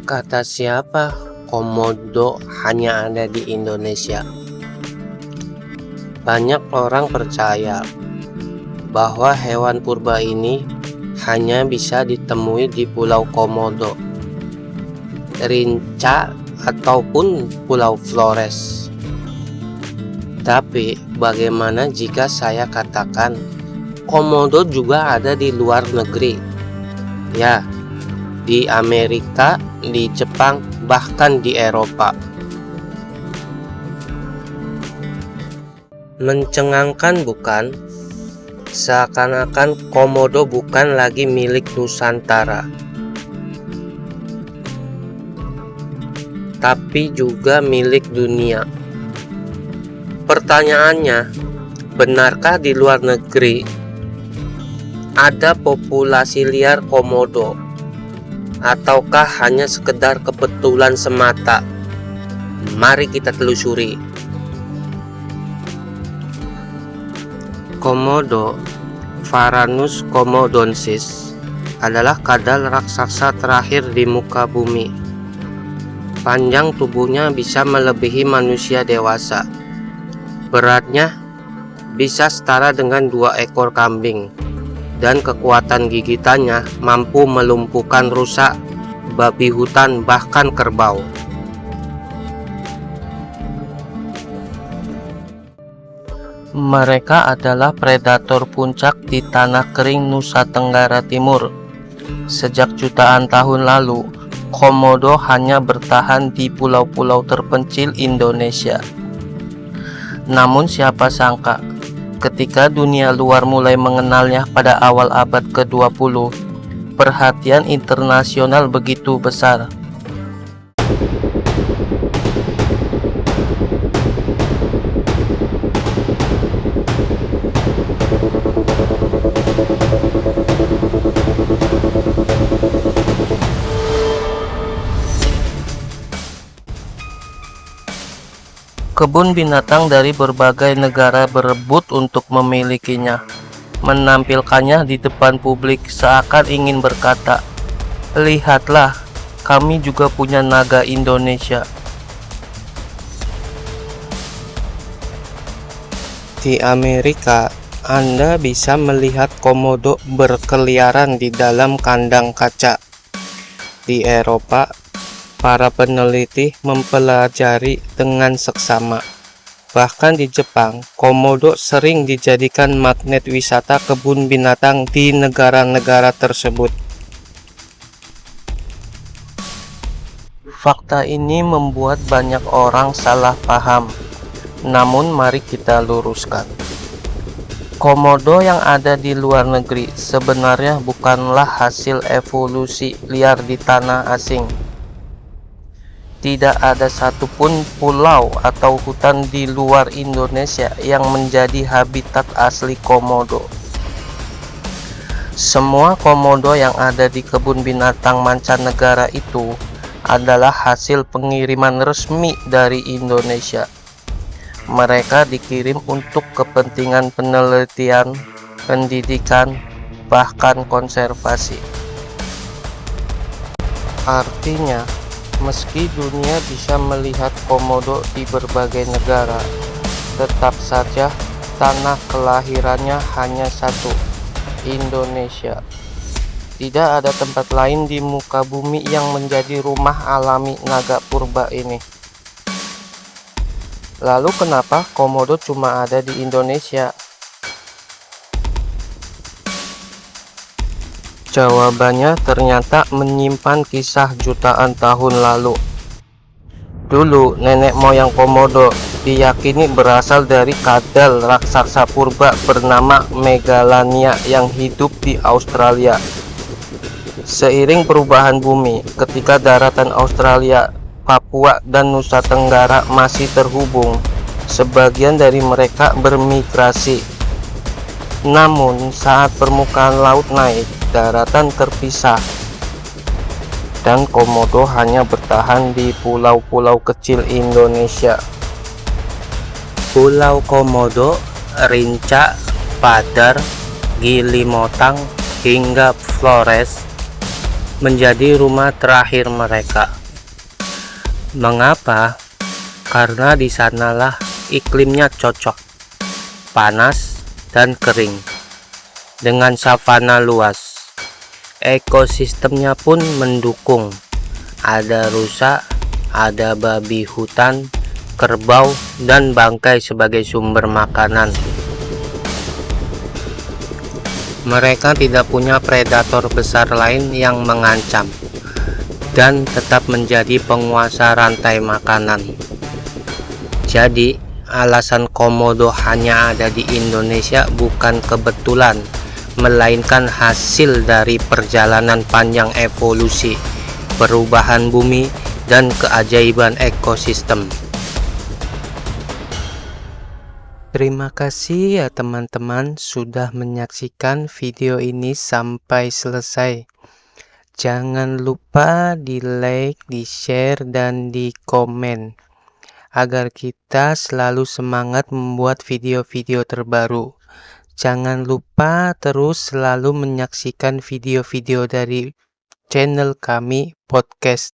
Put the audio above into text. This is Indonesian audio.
Kata siapa komodo hanya ada di Indonesia? Banyak orang percaya bahwa hewan purba ini hanya bisa ditemui di Pulau Komodo, Rinca, ataupun Pulau Flores. Tapi bagaimana jika saya katakan komodo juga ada di luar negeri? Ya, di Amerika, di Jepang, bahkan di Eropa. Mencengangkan bukan? Seakan-akan komodo bukan lagi milik Nusantara, tapi juga milik dunia. Pertanyaannya, benarkah di luar negeri ada populasi liar komodo? Ataukah hanya sekedar kebetulan semata? Mari kita telusuri. Komodo, Varanus komodensis, adalah kadal raksasa terakhir di muka bumi. Panjang tubuhnya bisa melebihi manusia dewasa. Beratnya bisa setara dengan 2 ekor kambing. Dan kekuatan gigitannya mampu melumpuhkan rusa, babi hutan, bahkan kerbau. Mereka adalah predator puncak di tanah kering Nusa Tenggara Timur. Sejak jutaan tahun lalu, komodo hanya bertahan di pulau-pulau terpencil Indonesia. Namun siapa sangka, ketika dunia luar mulai mengenalnya pada awal abad ke-20, perhatian internasional begitu besar. Kebun binatang dari berbagai negara berebut untuk memilikinya, menampilkannya di depan publik seakan ingin berkata, "Lihatlah, kami juga punya naga Indonesia." Di Amerika, Anda bisa melihat komodo berkeliaran di dalam kandang kaca. Di Eropa, para peneliti mempelajari dengan seksama. Bahkan di Jepang, komodo sering dijadikan magnet wisata kebun binatang di negara-negara tersebut. Fakta ini membuat banyak orang salah paham. Namun mari kita luruskan. Komodo yang ada di luar negeri sebenarnya bukanlah hasil evolusi liar di tanah asing. Tidak ada satupun pulau atau hutan di luar Indonesia yang menjadi habitat asli komodo. Semua komodo yang ada di kebun binatang mancanegara itu adalah hasil pengiriman resmi dari Indonesia. Mereka dikirim untuk kepentingan penelitian, pendidikan, bahkan konservasi. Artinya, meski dunia bisa melihat komodo di berbagai negara, tetap saja tanah kelahirannya hanya satu, Indonesia. Tidak ada tempat lain di muka bumi yang menjadi rumah alami naga purba ini. Lalu kenapa komodo cuma ada di Indonesia? Jawabannya ternyata menyimpan kisah jutaan tahun lalu. Dulu, nenek moyang komodo diyakini berasal dari kadal raksasa purba bernama Megalania yang hidup di Australia. Seiring perubahan bumi, ketika daratan Australia, Papua, dan Nusa Tenggara masih terhubung, sebagian dari mereka bermigrasi. Namun, saat permukaan laut naik, daratan terpisah. dan komodo hanya bertahan di pulau-pulau kecil Indonesia. Pulau Komodo, Rinca, Padar, Gili Motang, hingga Flores menjadi rumah terakhir mereka. Mengapa? Karena di sanalah iklimnya cocok, panas dan kering, dengan savana luas. Ekosistemnya pun mendukung. Ada rusa, ada babi hutan, kerbau, dan bangkai sebagai sumber makanan. Mereka tidak punya predator besar lain yang mengancam, dan tetap menjadi penguasa rantai makanan. Jadi, alasan komodo hanya ada di Indonesia bukan kebetulan, melainkan hasil dari perjalanan panjang evolusi, perubahan bumi, dan keajaiban ekosistem. Terima kasih ya teman-teman sudah menyaksikan video ini sampai selesai. Jangan lupa di like, di share, dan di komen agar kita selalu semangat membuat video-video terbaru. Jangan lupa terus selalu menyaksikan video-video dari channel kami podcast